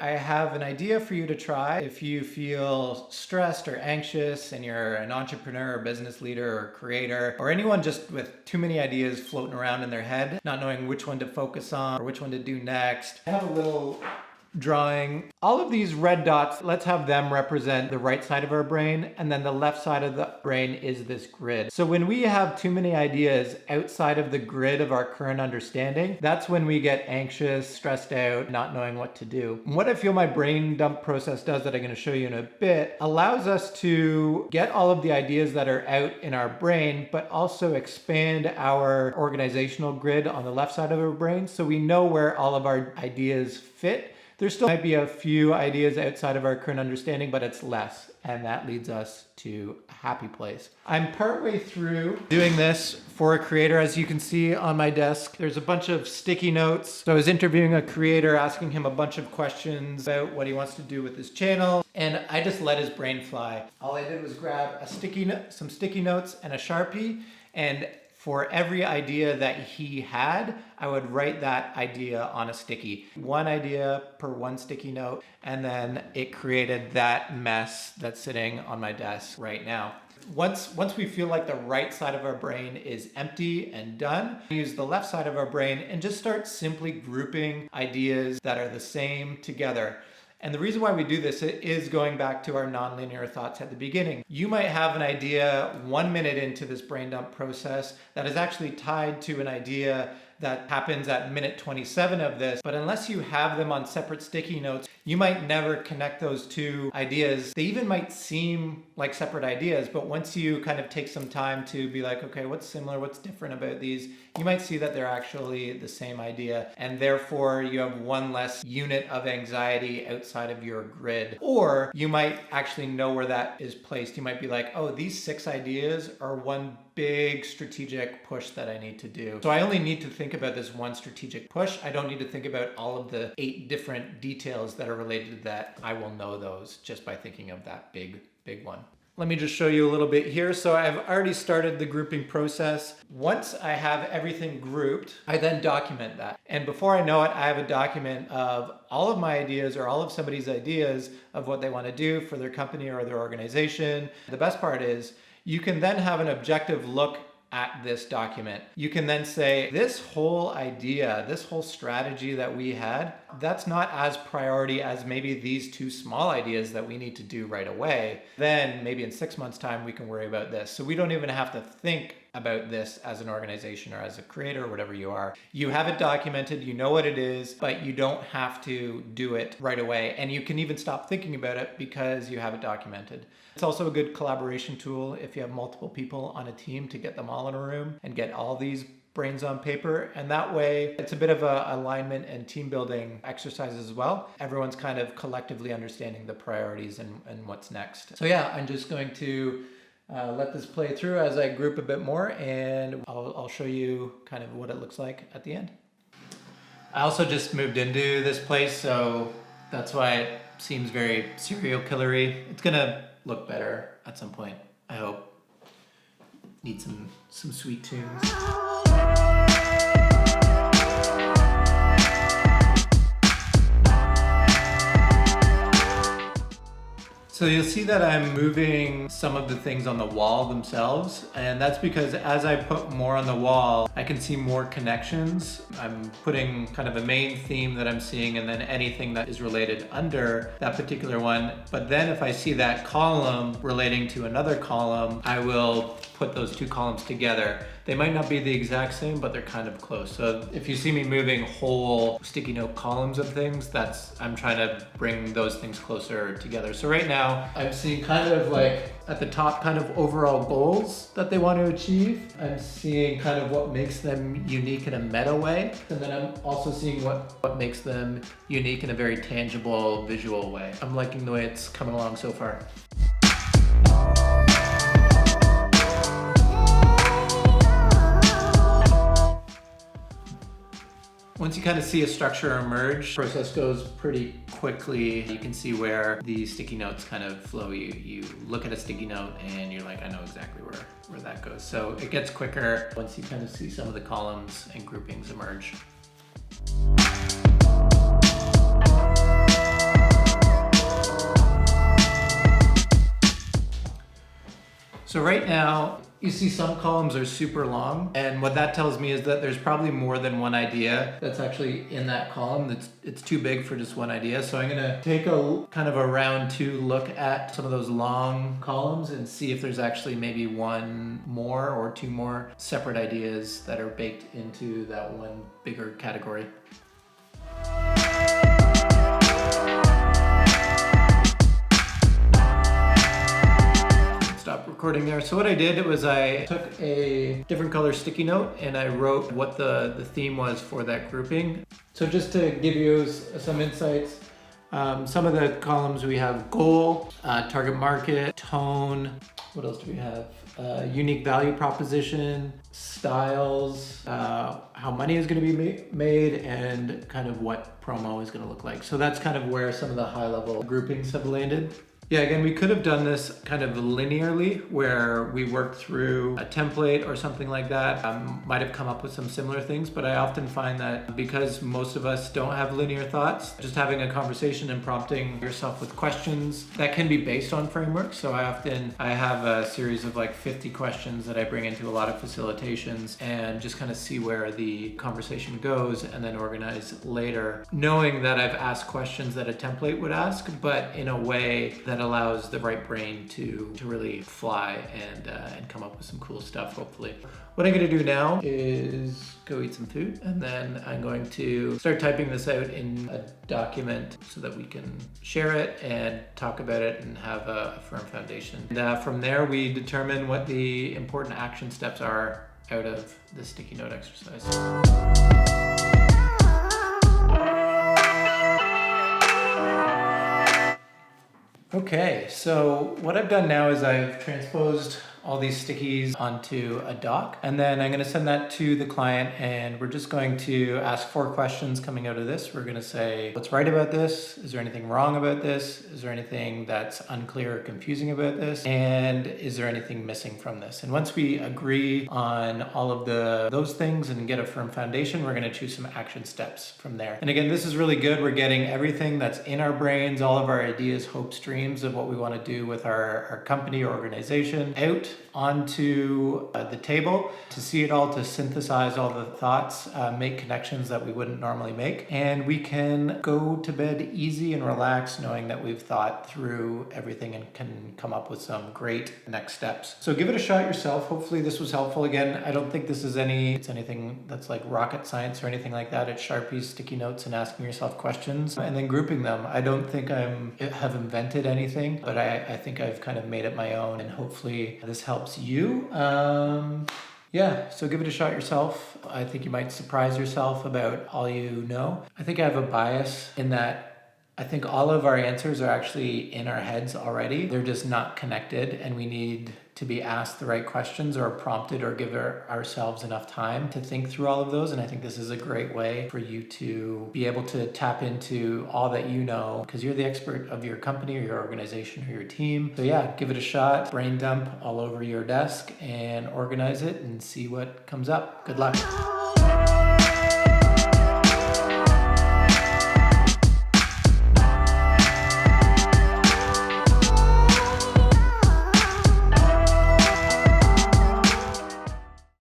I have an idea for you to try. If you feel stressed or anxious and you're an entrepreneur or business leader or creator or anyone just with too many ideas floating around in their head, not knowing which one to focus on or which one to do next, I have a little drawing. All of these red dots, let's have them represent the right side of our brain, and then the left side of the brain is this grid. So when we have too many ideas outside of the grid of our current understanding, that's when we get anxious, stressed out, not knowing what to do. And what I feel my brain dump process does, that I'm going to show you in a bit, allows us to get all of the ideas that are out in our brain, but also expand our organizational grid on the left side of our brain, so we know where all of our ideas fit. There still might be a few ideas outside of our current understanding, but it's less, and that leads us to a happy place. I'm partway through doing this for a creator. As you can see on my desk, there's a bunch of sticky notes. So I was interviewing a creator, asking him a bunch of questions about what he wants to do with his channel, and I just let his brain fly. All I did was grab some sticky notes and a Sharpie, and for every idea that he had, I would write that idea on a sticky. One idea per one sticky note, and then it created that mess that's sitting on my desk right now. Once we feel like the right side of our brain is empty and done, we use the left side of our brain and just start simply grouping ideas that are the same together. And the reason why we do this is going back to our nonlinear thoughts at the beginning. You might have an idea 1 minute into this brain dump process that is actually tied to an idea that happens at minute 27 of this, but unless you have them on separate sticky notes, you might never connect those two ideas. They even might seem like separate ideas, but once you kind of take some time to be like, okay, what's similar, what's different about these, you might see that they're actually the same idea, and therefore you have one less unit of anxiety outside of your grid. Or you might actually know where that is placed. You might be like, oh, these 6 ideas are one big strategic push that I need to do. So I only need to think about this one strategic push. I don't need to think about all of the 8 different details that are related to that. I will know those just by thinking of that big one. Let me just show you a little bit here. So I've already started the grouping process. Once I have everything grouped, I then document that. And before I know it, I have a document of all of my ideas or all of somebody's ideas of what they want to do for their company or their organization. The best part is you can then have an objective look at this document. You can then say, this whole idea, this whole strategy that we had, that's not as priority as maybe these 2 small ideas that we need to do right away. Then maybe in 6 months' time, we can worry about this. So we don't even have to think about this as an organization or as a creator or whatever you are. You have it documented, you know what it is, but you don't have to do it right away. And you can even stop thinking about it because you have it documented. It's also a good collaboration tool if you have multiple people on a team to get them all in a room and get all these brains on paper. And that way it's a bit of a alignment and team building exercise as well. Everyone's kind of collectively understanding the priorities and what's next. So yeah, I'm just going to let this play through as I group a bit more, and I'll show you kind of what it looks like at the end. I also just moved into this place, so that's why it seems very serial killery. It's gonna look better at some point, I hope. Need some sweet tunes. So you'll see that I'm moving some of the things on the wall themselves, and that's because as I put more on the wall, I can see more connections. I'm putting kind of a main theme that I'm seeing and then anything that is related under that particular one. But then if I see that column relating to another column, I will put those 2 columns together. They might not be the exact same, but they're kind of close. So if you see me moving whole sticky note columns of things, I'm trying to bring those things closer together. So right now, I'm seeing kind of like at the top kind of overall goals that they want to achieve. I'm seeing kind of what makes them unique in a meta way. And then I'm also seeing what makes them unique in a very tangible, visual way. I'm liking the way it's coming along so far. Once you kind of see a structure emerge, the process goes pretty quickly. You can see where the sticky notes kind of flow. You look at a sticky note and you're like, I know exactly where that goes. So it gets quicker once you kind of see some of the columns and groupings emerge. So right now, you see some columns are super long, and what that tells me is that there's probably more than one idea that's actually in that column. It's too big for just one idea. So I'm gonna take a kind of a round two look at some of those long columns and see if there's actually maybe one more or two more separate ideas that are baked into that one bigger category. Stop recording there. So what I did was I took a different color sticky note and I wrote what the theme was for that grouping. So just to give you some insights, some of the columns we have goal, target market, tone, what else do we have? Unique value proposition, styles, how money is going to be made, and kind of what promo is going to look like. So that's kind of where some of the high level groupings have landed. Yeah, again, we could have done this kind of linearly where we worked through a template or something like that. Might have come up with some similar things, but I often find that because most of us don't have linear thoughts, just having a conversation and prompting yourself with questions that can be based on frameworks. So I have a series of like 50 questions that I bring into a lot of facilitations and just kind of see where the conversation goes and then organize later, knowing that I've asked questions that a template would ask, but in a way that allows the right brain to really fly and come up with some cool stuff, hopefully. What I'm gonna do now is go eat some food, and then I'm going to start typing this out in a document so that we can share it and talk about it and have a firm foundation. And from there, we determine what the important action steps are out of the sticky note exercise. Okay, so what I've done now is I've transposed all these stickies onto a doc, and then I'm gonna send that to the client, and we're just going to ask 4 questions coming out of this. We're gonna say, what's right about this? Is there anything wrong about this? Is there anything that's unclear or confusing about this? And is there anything missing from this? And once we agree on all of those things and get a firm foundation, we're gonna choose some action steps from there. And again, this is really good. We're getting everything that's in our brains, all of our ideas, hopes, dreams of what we wanna do with our company or organization out onto the table to see it all, to synthesize all the thoughts, make connections that we wouldn't normally make, and we can go to bed easy and relaxed knowing that we've thought through everything and can come up with some great next steps. So give it a shot yourself. Hopefully this was helpful. Again, I don't think this is anything that's like rocket science or anything like that. It's Sharpies, sticky notes, and asking yourself questions and then grouping them. I don't think I have invented anything, but I think I've kind of made it my own, and hopefully this helps you. Yeah, so give it a shot yourself. I think you might surprise yourself about all you know. I think I have a bias in that I think all of our answers are actually in our heads already. They're just not connected, and we need to be asked the right questions or prompted or give ourselves enough time to think through all of those. And I think this is a great way for you to be able to tap into all that you know, because you're the expert of your company or your organization or your team. So yeah, give it a shot, brain dump all over your desk and organize it and see what comes up. Good luck.